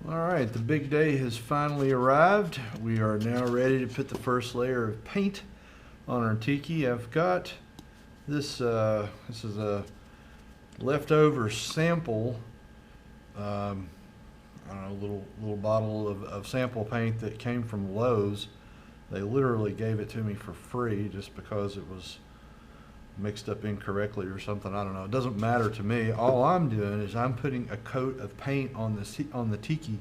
All right, the big day has finally arrived. We are now ready to put the first layer of paint on our tiki. I've got this, this is a leftover sample, I don't know, little bottle of sample paint that came from Lowe's. They literally gave it to me for free just because it was mixed up incorrectly or something. I don't know. It doesn't matter to me. All I'm doing is I'm putting a coat of paint on the tiki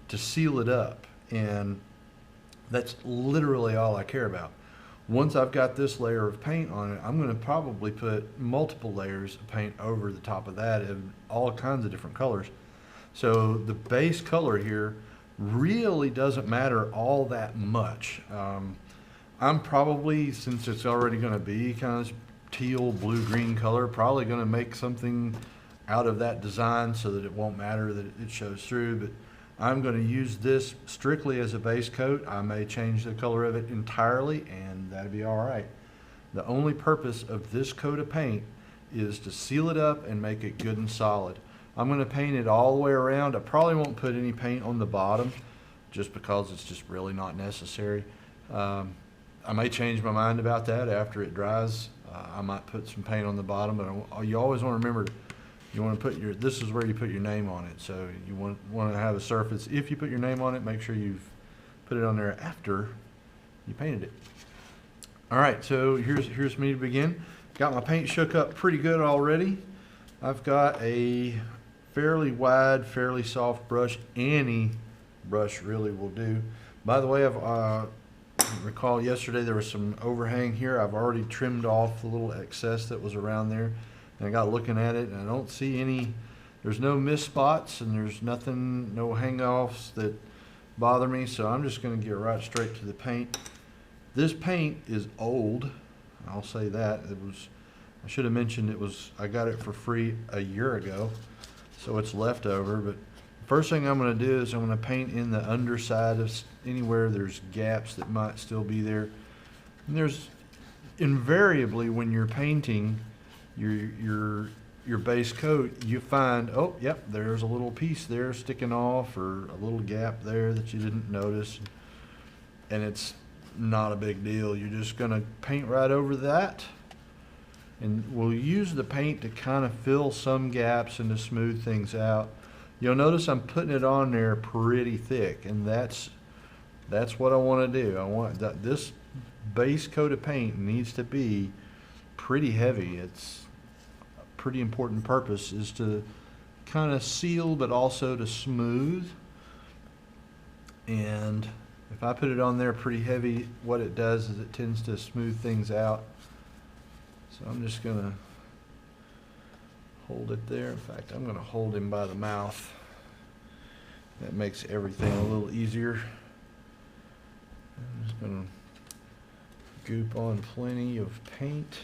to seal it up, and that's literally all I care about. Once I've got this layer of paint on it, I'm going to probably put multiple layers of paint over the top of that in all kinds of different colors. So the base color here really doesn't matter all that much. I'm probably, since it's already going to be kind of teal, blue, green color, probably going to make something out of that design so that it won't matter that it shows through. But I'm going to use this strictly as a base coat. I may change the color of it entirely, and that'll be all right. The only purpose of this coat of paint is to seal it up and make it good and solid. I'm going to paint it all the way around. I probably won't put any paint on the bottom just because it's just really not necessary. I may change my mind about that after it dries. I might put some paint on the bottom, but you always want to remember, you want to put this is where you put your name on it. So you want to have a surface. If you put your name on it, make sure you've put it on there after you painted it. All right, so here's me to begin. Got my paint shook up pretty good already. I've got a fairly wide, fairly soft brush. Any brush really will do. By the way, recall yesterday there was some overhang here. I've already trimmed off the little excess that was around there, and I got looking at it and I don't see any, there's no mist spots and there's nothing, no hang-offs that bother me, so I'm just going to get right straight to the paint. This paint is old, I'll say that. I should have mentioned I got it for free a year ago, so it's leftover. But first thing I'm going to do is I'm going to paint in the underside of anywhere there's gaps that might still be there. And there's invariably, when you're painting your base coat, you find, oh, yep, there's a little piece there sticking off, or a little gap there that you didn't notice. And it's not a big deal. You're just going to paint right over that. And we'll use the paint to kind of fill some gaps and to smooth things out. You'll notice I'm putting it on there pretty thick, and that's what I want to do. I want this base coat of paint needs to be pretty heavy. It's a pretty important purpose is to kind of seal, but also to smooth. And if I put it on there pretty heavy, what it does is it tends to smooth things out. So I'm just going to hold it there. In fact, I'm going to hold him by the mouth. That makes everything a little easier. I'm just going to goop on plenty of paint.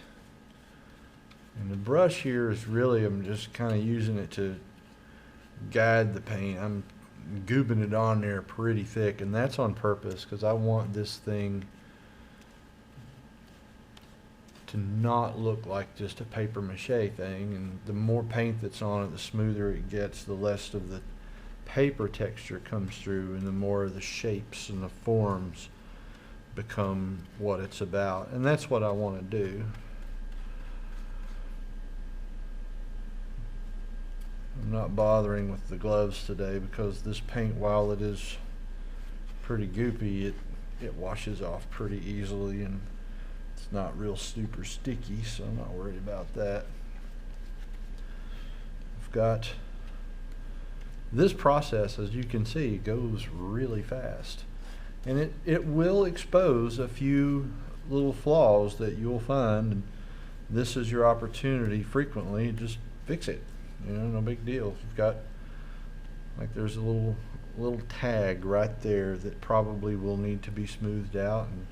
And the brush here is really, I'm just kind of using it to guide the paint. I'm gooping it on there pretty thick, and that's on purpose because I want this thing to not look like just a paper mache thing. And the more paint that's on it, the smoother it gets, the less of the paper texture comes through, and the more the shapes and the forms become what it's about. And that's what I want to do. I'm not bothering with the gloves today because this paint, while it is pretty goopy, it washes off pretty easily, and it's not real super sticky, so I'm not worried about that. I've got this process, as you can see, goes really fast, and it will expose a few little flaws that you'll find, and this is your opportunity frequently. Just fix it, no big deal. If you've got, like, there's a little tag right there that probably will need to be smoothed out. And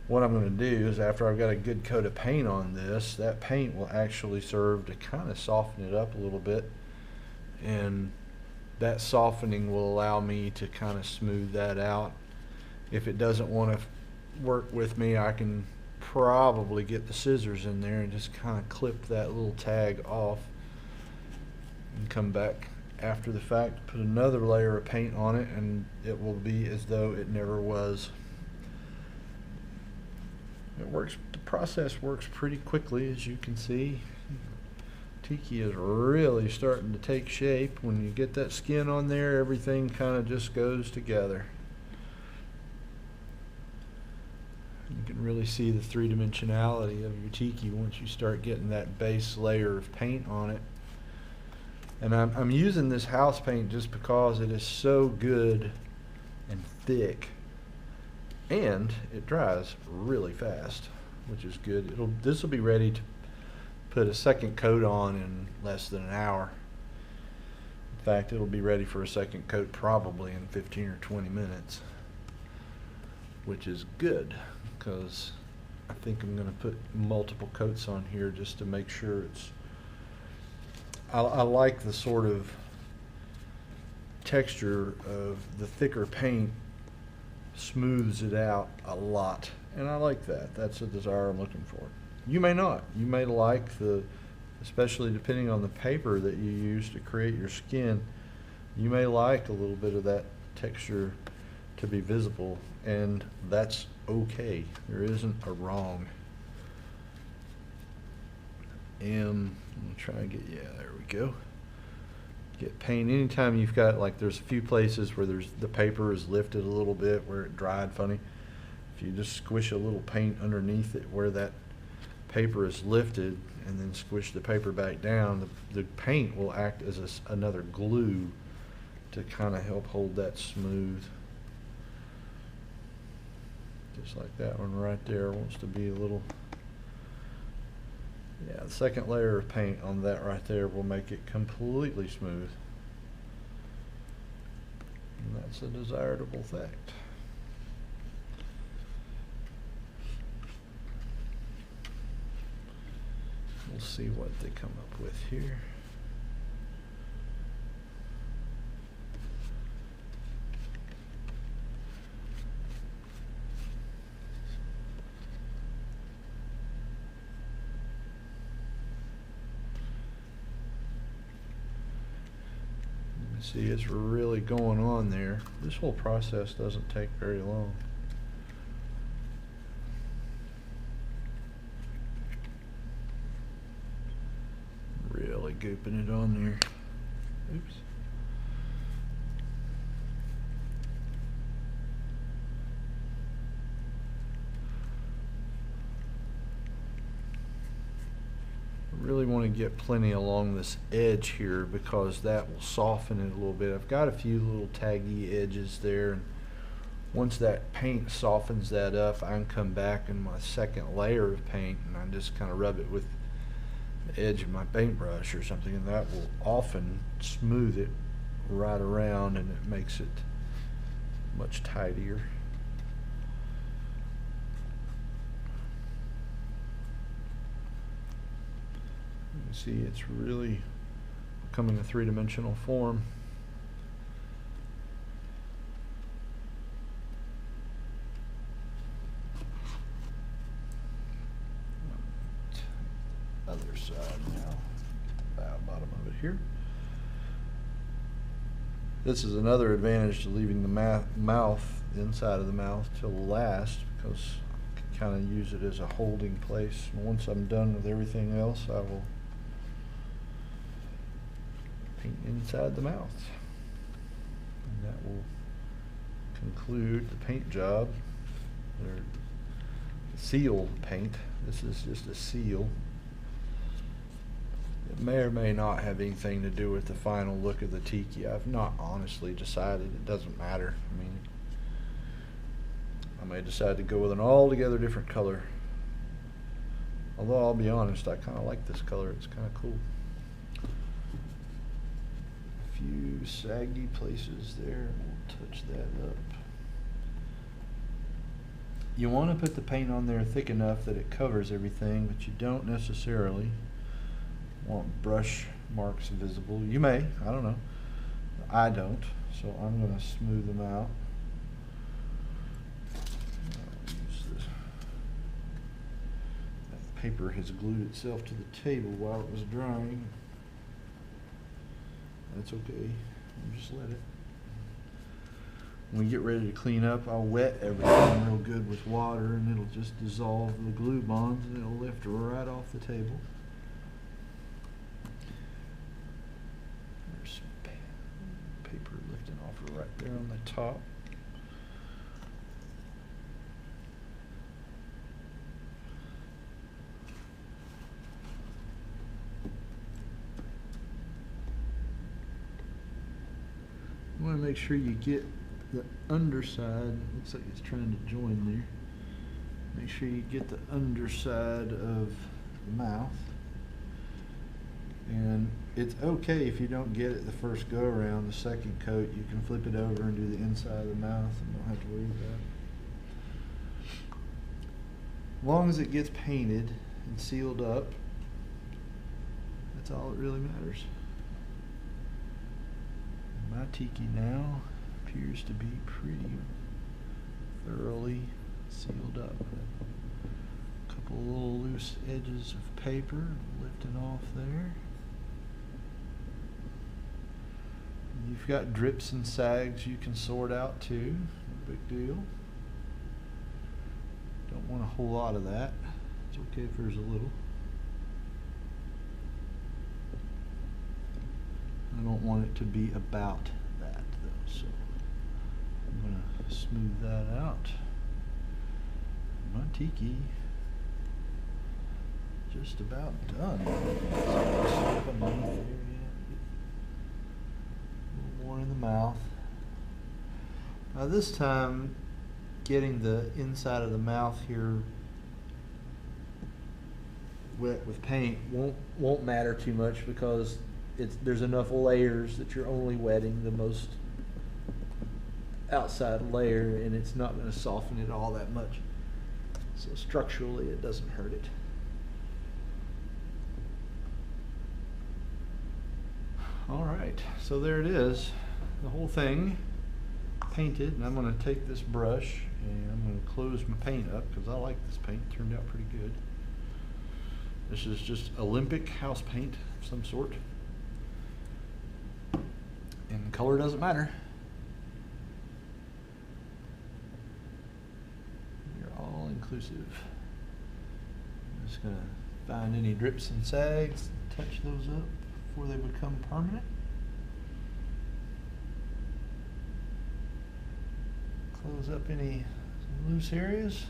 what I'm going to do is, after I've got a good coat of paint on this, that paint will actually serve to kind of soften it up a little bit, and that softening will allow me to kind of smooth that out. If it doesn't want to work with me, I can probably get the scissors in there and just kind of clip that little tag off and come back after the fact, put another layer of paint on it, and it will be as though it never was. It works, the process works pretty quickly, as you can see. Tiki is really starting to take shape. When you get that skin on there, everything kind of just goes together. You can really see the three-dimensionality of your tiki once you start getting that base layer of paint on it. And I'm using this house paint just because it is so good and thick, and it dries really fast, which is good. This will be ready to put a second coat on in less than an hour. In fact, it'll be ready for a second coat probably in 15 or 20 minutes, which is good because I think I'm going to put multiple coats on here just to make sure it's. I like the sort of texture of the thicker paint, smooths it out a lot, and I like that. That's a desire I'm looking for. You may not. You may like especially depending on the paper that you use to create your skin, you may like a little bit of that texture to be visible, and that's okay. There isn't a wrong. I'm gonna try and get, yeah, there we go. Get paint anytime you've got, like, there's a few places where the paper is lifted a little bit where it dried funny. If you just squish a little paint underneath it where that paper is lifted and then squish the paper back down, the paint will act as another glue to kind of help hold that smooth. Just like that one right there wants to be a little. Yeah, the second layer of paint on that right there will make it completely smooth. And that's a desirable effect. We'll see what they come up with here. See, it's really going on there. This whole process doesn't take very long. Really gooping it on there. Oops. Really want to get plenty along this edge here because that will soften it a little bit. I've got a few little taggy edges there, and once that paint softens that up, I can come back in my second layer of paint and I just kind of rub it with the edge of my paintbrush or something, and that will often smooth it right around, and it makes it much tidier. You see, it's really becoming a three-dimensional form. Other side now, bottom of it here. This is another advantage to leaving the mouth, the inside of the mouth, till last, because I can kind of use it as a holding place. And once I'm done with everything else, I will paint inside the mouth, and that will conclude the paint job. Or seal paint. This is just a seal. It may or may not have anything to do with the final look of the tiki. I've not honestly decided. It doesn't matter. I mean, I may decide to go with an altogether different color. Although I'll be honest, I kind of like this color. It's kind of cool. Few saggy places there, and we'll touch that up. You want to put the paint on there thick enough that it covers everything, but you don't necessarily want brush marks visible. You may, I don't know. I don't, so I'm going to smooth them out. That paper has glued itself to the table while it was drying. That's okay. Just let it. When we get ready to clean up, I'll wet everything real good with water, and it'll just dissolve the glue bonds, and it'll lift right off the table. There's paper lifting off right there on the top. You want to make sure you get the underside. Looks like it's trying to join there. Make sure you get the underside of the mouth. And it's okay if you don't get it the first go around. The second coat, you can flip it over and do the inside of the mouth and don't have to worry about it. As long as it gets painted and sealed up, that's all that really matters. My tiki now appears to be pretty thoroughly sealed up. A couple of little loose edges of paper lifting off there. You've got drips and sags you can sort out too. No big deal. Don't want a whole lot of that. It's okay if there's a little. I don't want it to be about that though, so I'm going to smooth that out. My tiki just about done. A little more in the mouth. Now this time, getting the inside of the mouth here wet with paint won't matter too much, because there's enough layers that you're only wetting the most outside layer, and it's not going to soften it all that much. So structurally, it doesn't hurt it. All right, so there it is, the whole thing painted. And I'm going to take this brush and I'm going to close my paint up, because I like this paint. It turned out pretty good. This is just Olympic house paint of some sort. And color doesn't matter. You're all inclusive. I'm just going to find any drips and sags, touch those up before they become permanent. Close up any loose areas.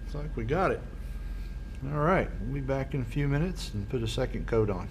Looks like we got it. All right, we'll be back in a few minutes and put a second coat on.